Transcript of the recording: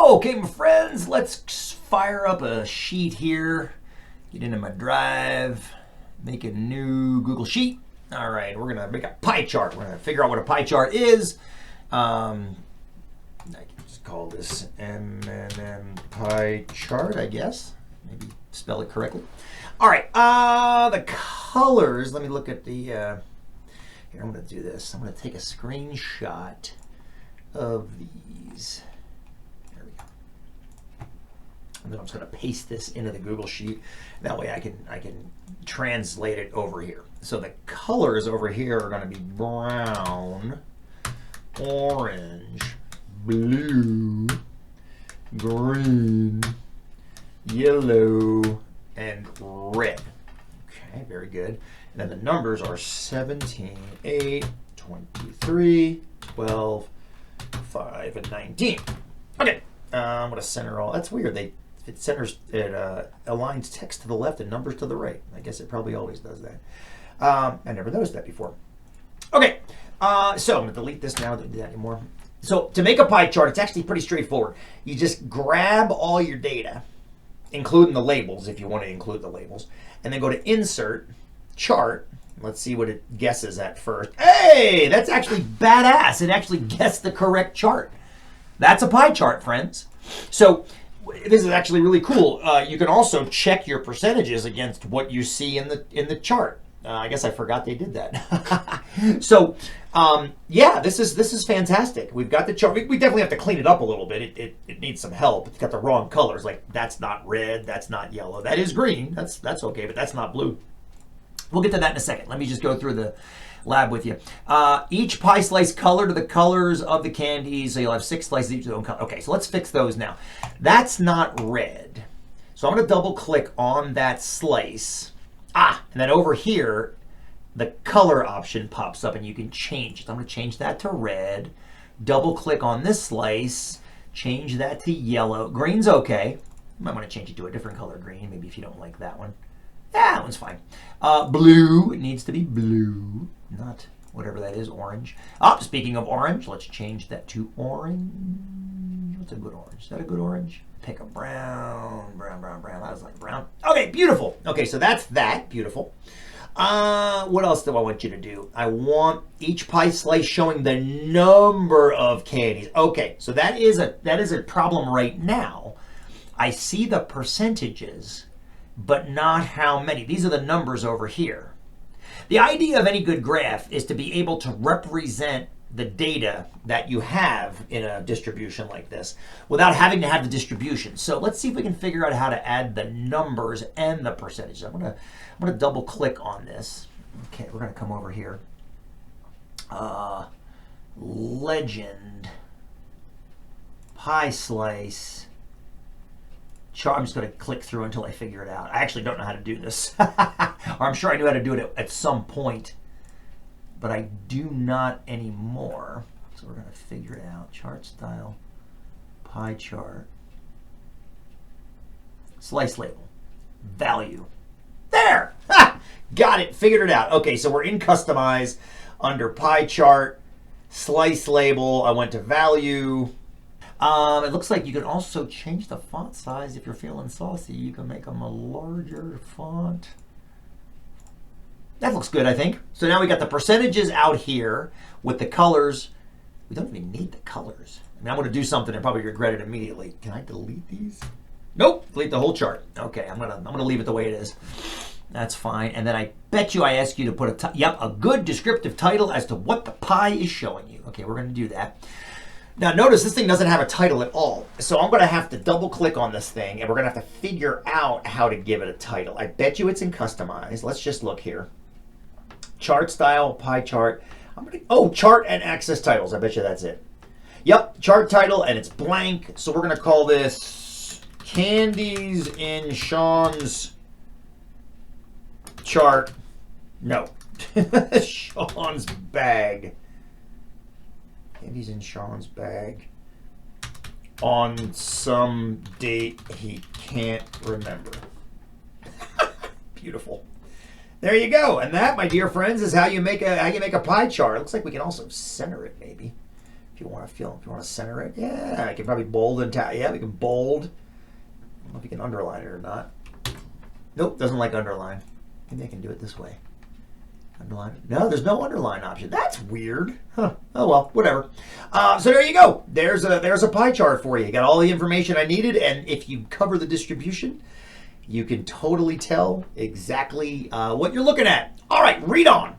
Okay, my friends, let's fire up a sheet here. Get into my drive, make a new Google Sheet. All right, we're gonna make a pie chart. We're gonna figure out what a pie chart is. I can just call this MMM pie chart, I guess. Maybe spell it correctly. All right, the colors. Let me look at the. Here, I'm gonna do this. I'm gonna take a screenshot of these. There we go. And then I'm just gonna paste this into the Google Sheet. That way I can translate it over here. So the colors over here are gonna be brown, orange, blue, green, yellow, and red. Okay, very good. And then the numbers are 17, 8, 23, 12, 5, and 19. Okay, I'm gonna center all. That's weird. It aligns text to the left and numbers to the right. I guess it probably always does that. I never noticed that before. Okay, so I'm gonna delete this now. Don't do that anymore. So to make a pie chart, it's actually pretty straightforward. You just grab all your data, including the labels if you want to include the labels, and then go to Insert, Chart. Let's see what it guesses at first. Hey, that's actually badass. It actually guessed the correct chart. That's a pie chart, friends. So this is actually really cool. You can also check your percentages against what you see in the chart. I guess I forgot they did that. So yeah, this is fantastic. We've got the chart. We definitely have to clean it up a little bit. It needs some help. It's got the wrong colors. Like that's not red. That's not yellow. That is green. That's okay, but that's not blue. We'll get to that in a second. Let me just go through the lab with you. Each pie slice colored to the colors of the candies. So you'll have 6 slices each of their own color. Okay, so let's fix those now. That's not red. So I'm going to double click on that slice. And then over here, the color option pops up and you can change it. I'm going to change that to red. Double click on this slice. Change that to yellow. Green's okay. You might want to change it to a different color green, maybe if you don't like that one. Yeah, that one's fine. Blue, it needs to be blue, not whatever that is, orange. Speaking of orange, let's change that to orange. What's a good orange? Is that a good orange? Pick a brown. I was like brown. Okay, beautiful. Okay, so that's that. Beautiful. What else do I want you to do? I want each pie slice showing the number of candies. Okay, so that is a problem right now. I see the percentages, but not how many. These are the numbers over here. The idea of any good graph is to be able to represent the data that you have in a distribution like this without having to have the distribution. So let's see if we can figure out how to add the numbers and the percentages. I'm gonna double click on this. Okay, we're gonna come over here. Legend, pie slice, chart. I'm just going to click through until I figure it out. I actually don't know how to do this. Or I'm sure I knew how to do it at some point, but I do not anymore. So we're going to figure it out. Chart style, pie chart, slice label, value. There! Ha! Got it. Figured it out. Okay, so we're in Customize under pie chart, slice label. I went to value. It looks like you can also change the font size if you're feeling saucy. You can make them a larger font. That looks good, I think. So now we got the percentages out here with the colors. We don't even need the colors. I mean, I'm going to do something and probably regret it immediately. Can I delete these? Nope. Delete the whole chart. Okay, I'm gonna leave it the way it is. That's fine. And then I bet you I ask you to put a good descriptive title as to what the pie is showing you. Okay, we're going to do that. Now notice this thing doesn't have a title at all. So I'm going to have to double click on this thing and we're going to have to figure out how to give it a title. I bet you it's in Customize. Let's just look here. Chart style, pie chart. Chart and access titles. I bet you that's it. Yep, chart title and it's blank. So we're going to call this Candies in Sean's Chart. No. Sean's Bag. Candies in Sean's bag on some date he can't remember. Beautiful. There you go. And that, my dear friends, is how you make a pie chart. It looks like we can also center it maybe. If you want to center it, yeah, I can probably bold and yeah, we can bold. I don't know if you can underline it or not. Nope, doesn't like underline. Maybe I can do it this way. Underline. No, there's no underline option. That's weird. Huh. Oh well, whatever. So there you go. There's a pie chart for you. You got all the information I needed, and if you cover the distribution, you can totally tell exactly what you're looking at. All right, read on.